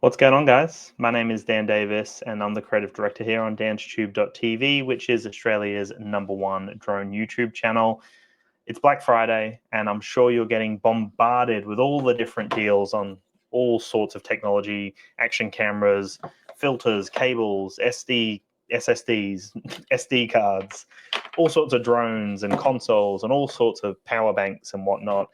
What's going on, guys? My name is Dan Davis, and I'm the creative director here on danstube.tv, which is Australia's #1 drone YouTube channel. It's Black Friday, and I'm sure you're getting bombarded with all the different deals on all sorts of technology, action cameras, filters, cables, SSDs, SD cards, all sorts of drones and consoles, and all sorts of power banks and whatnot.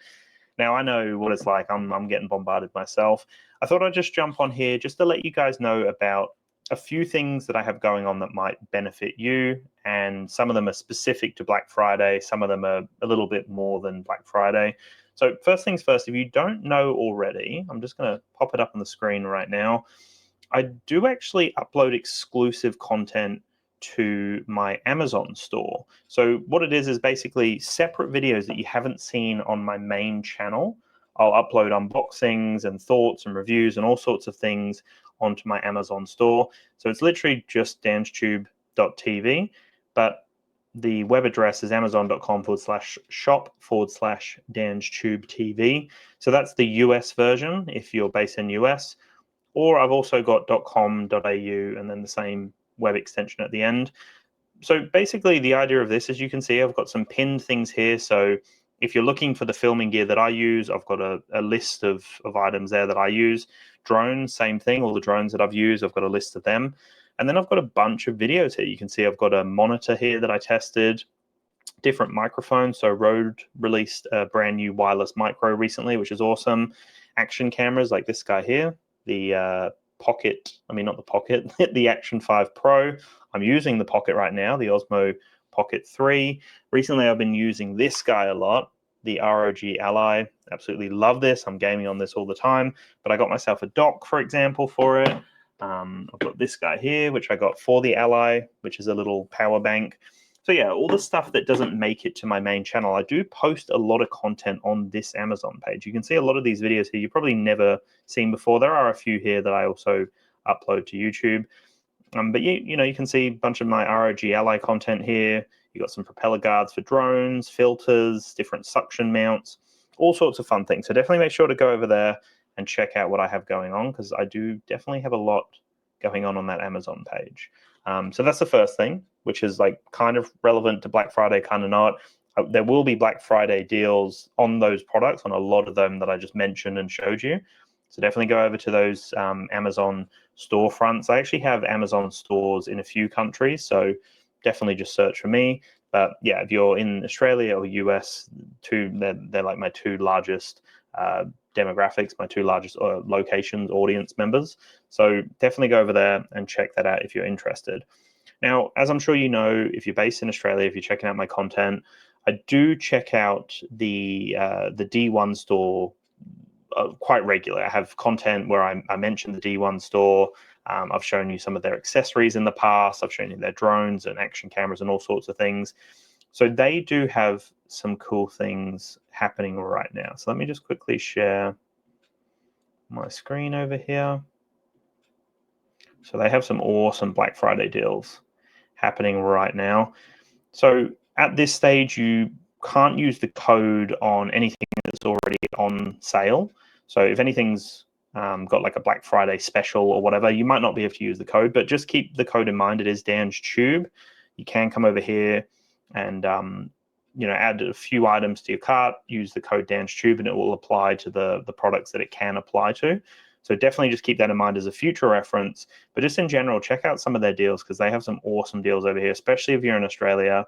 Now, I know what it's like. I'm getting bombarded myself. I thought I'd just jump on here just to let you guys know about a few things that I have going on that might benefit you. And some of them are specific to Black Friday. Some of them are a little bit more than Black Friday. So first things first, if you don't know already, I'm just going to pop it up on the screen right now. I do actually upload exclusive content to my Amazon store. So what it is basically separate videos that you haven't seen on my main channel. I'll upload unboxings and thoughts and reviews and all sorts of things onto my Amazon store. So it's literally just danstube.tv, but the web address is amazon.com/shop/danstubetv. So that's the US version if you're based in US. Or I've also got .com.au and then the same web extension at the end. So basically the idea of this, as you can see, I've got some pinned things here. So if you're looking for the filming gear that I use, I've got a list of items there that I use. Drones, same thing, all the drones that I've used, I've got a list of them. And then I've got a bunch of videos here. You can see I've got a monitor here that I tested, different microphones. So Rode released a brand new wireless micro recently, which is awesome. Action cameras like this guy here, the Pocket, not the Pocket, the Action 5 Pro. I'm using the Pocket right now, the Osmo Pocket 3. Recently, I've been using this guy a lot, the ROG Ally. Absolutely love this. I'm gaming on this all the time, but I got myself a dock, for example, for it. I've got this guy here, which I got for the Ally, which is a little power bank. So yeah, all the stuff that doesn't make it to my main channel, I do post a lot of content on this Amazon page. You can see a lot of these videos here you've probably never seen before. There are a few here that I also upload to YouTube. But you can see a bunch of my ROG Ally content here. You got some propeller guards for drones, filters, different suction mounts, all sorts of fun things. So definitely make sure to go over there and check out what I have going on, because I do definitely have a lot going on that Amazon page. So that's the first thing, which is like kind of relevant to Black Friday, kind of not. There will be Black Friday deals on those products, on a lot of them that I just mentioned and showed you. So definitely go over to those Amazon storefronts. I actually have Amazon stores in a few countries, so definitely just search for me. But yeah, if you're in Australia or US, they're like my two largest demographics, my two largest locations, audience members. So definitely go over there and check that out if you're interested. Now, as I'm sure you know, if you're based in Australia, if you're checking out my content, I do check out the D1 store quite regularly. I have content where I mention the D1 store. I've shown you some of their accessories in the past. I've shown you their drones and action cameras and all sorts of things. So they do have some cool things happening right now. So let me just quickly share my screen over here. So they have some awesome Black Friday deals happening right now. So at this stage, you can't use the code on anything that's already on sale. So if anything's got like a Black Friday special or whatever, you might not be able to use the code, but just keep the code in mind. It is DanStube. You can come over here and add a few items to your cart, use the code DanStube, and it will apply to the products that it can apply to. So definitely just keep that in mind as a future reference. But just in general, check out some of their deals, because they have some awesome deals over here, especially if you're in Australia.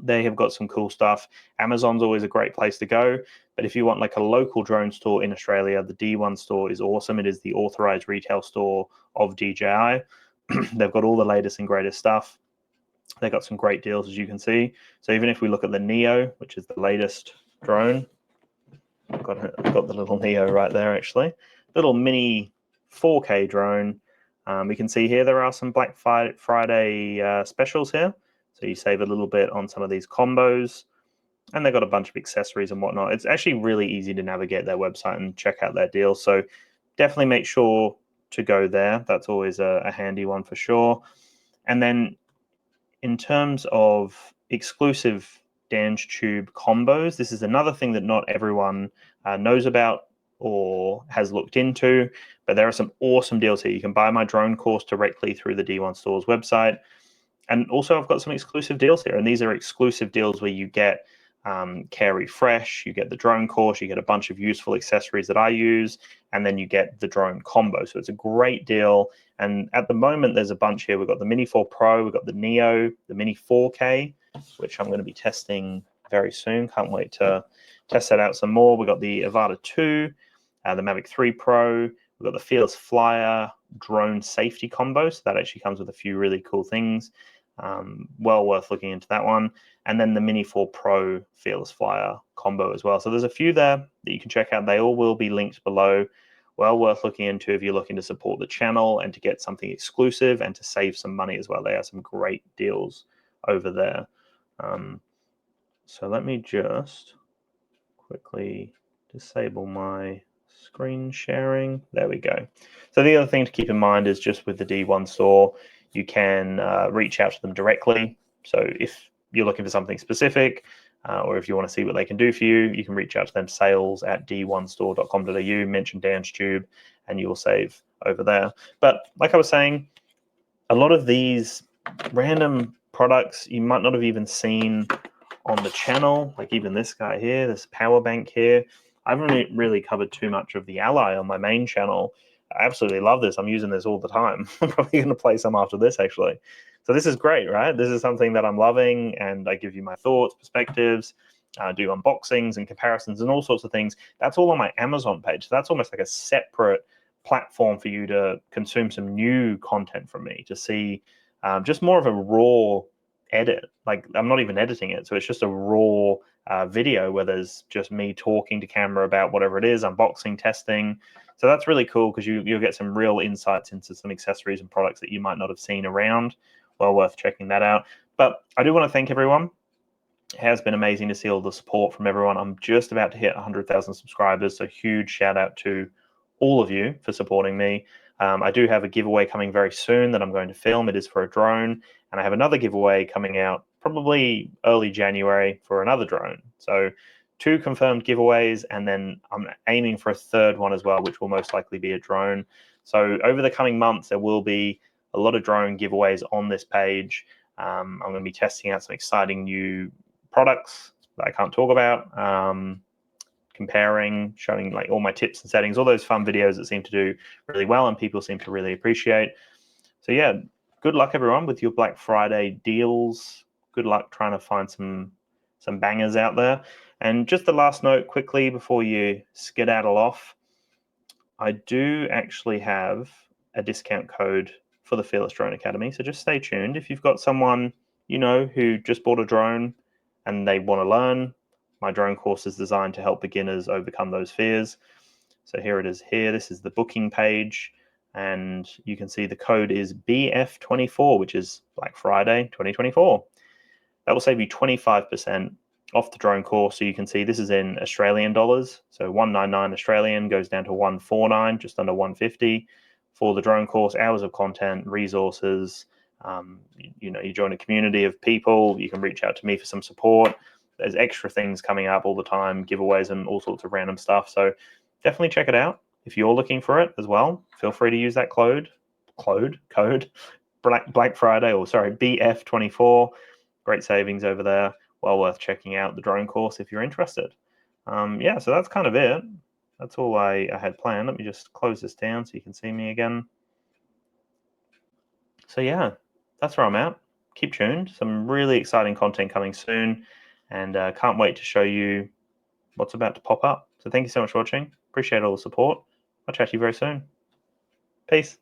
They have got some cool stuff. Amazon's always a great place to go. But if you want like a local drone store in Australia, the D1 store is awesome. It is the authorized retail store of DJI. They've got all the latest and greatest stuff. They've got some great deals, as you can see. So even if we look at the Neo, which is the latest drone, I've got the little Neo right there, actually. Little mini 4K drone. We can see here there are some Black Friday specials here. So you save a little bit on some of these combos. And they've got a bunch of accessories and whatnot. It's actually really easy to navigate their website and check out their deals. So definitely make sure to go there. That's always a handy one for sure. And then in terms of exclusive DanStube combos, this is another thing that not everyone knows about. or has looked into, but there are some awesome deals here. You can buy my drone course directly through the D1 Store's website. And also I've got some exclusive deals here, and these are exclusive deals where you get Carry Fresh, you get the drone course, you get a bunch of useful accessories that I use, and then you get the drone combo. So it's a great deal. And at the moment, there's a bunch here. We've got the Mini 4 Pro, we've got the Neo, the Mini 4K, which I'm going to be testing very soon. Can't wait to test that out some more. We've got the Avata 2, the Mavic 3 Pro, we've got the Fearless Flyer drone safety combo. So that actually comes with a few really cool things. Well worth looking into that one. And then the Mini 4 Pro Fearless Flyer combo as well. So there's a few there that you can check out. They all will be linked below. Well worth looking into if you're looking to support the channel and to get something exclusive and to save some money as well. They have some great deals over there. So let me just quickly disable my screen sharing. There we go. So the other thing to keep in mind is just with the D1 Store, you can reach out to them directly. So if you're looking for something specific, or if you want to see what they can do for you, you can reach out to them, sales@d1store.com.au, mention Dan's Tube, and you will save over there. But like I was saying, a lot of these random products you might not have even seen on the channel, like even this guy here, this power bank here. I haven't really covered too much of the Ally on my main channel. I absolutely love this. I'm using this all the time. I'm probably going to play some after this, actually. So this is great, right? This is something that I'm loving, and I give you my thoughts, perspectives, do unboxings and comparisons and all sorts of things. That's all on my Amazon page. So that's almost like a separate platform for you to consume some new content from me, to see just more of a raw edit. Like I'm not even editing it, so it's just a raw video where there's just me talking to camera about whatever it is, unboxing, testing. So that's really cool because you'll get some real insights into some accessories and products that you might not have seen around. Well worth checking that out. But I do want to thank everyone. It has been amazing to see all the support from everyone. I'm just about to hit 100,000 subscribers, so huge shout out to all of you for supporting me. I do have a giveaway coming very soon that I'm going to film. It is for a drone, and I have another giveaway coming out probably early January for another drone. So 2 confirmed giveaways, and then I'm aiming for a third one as well, which will most likely be a drone. So over the coming months, there will be a lot of drone giveaways on this page. I'm going to be testing out some exciting new products that I can't talk about, comparing, showing like all my tips and settings, all those fun videos that seem to do really well and people seem to really appreciate. So yeah, good luck everyone with your Black Friday deals. Good luck trying to find some bangers out there. And just the last note quickly before you skedaddle off, I do actually have a discount code for the Fearless Drone Academy. So just stay tuned. If you've got someone you know who just bought a drone and they want to learn, my drone course is designed to help beginners overcome those fears. So here it is here. This is the booking page. And you can see the code is BF24, which is Black Friday 2024. That will save you 25% off the drone course. So you can see this is in Australian dollars. So 199 Australian goes down to 149, just under 150 for the drone course. Hours of content, resources. You join a community of people. You can reach out to me for some support. There's extra things coming up all the time, giveaways and all sorts of random stuff. So definitely check it out. If you're looking for it as well, feel free to use that code Black Friday, or sorry, BF24. Great savings over there. Well worth checking out the drone course if you're interested. Yeah, so that's kind of it. That's all I had planned. Let me just close this down so you can see me again. So yeah, that's where I'm at. Keep tuned. Some really exciting content coming soon, and can't wait to show you what's about to pop up. So thank you so much for watching. Appreciate all the support. I'll chat to you very soon. Peace.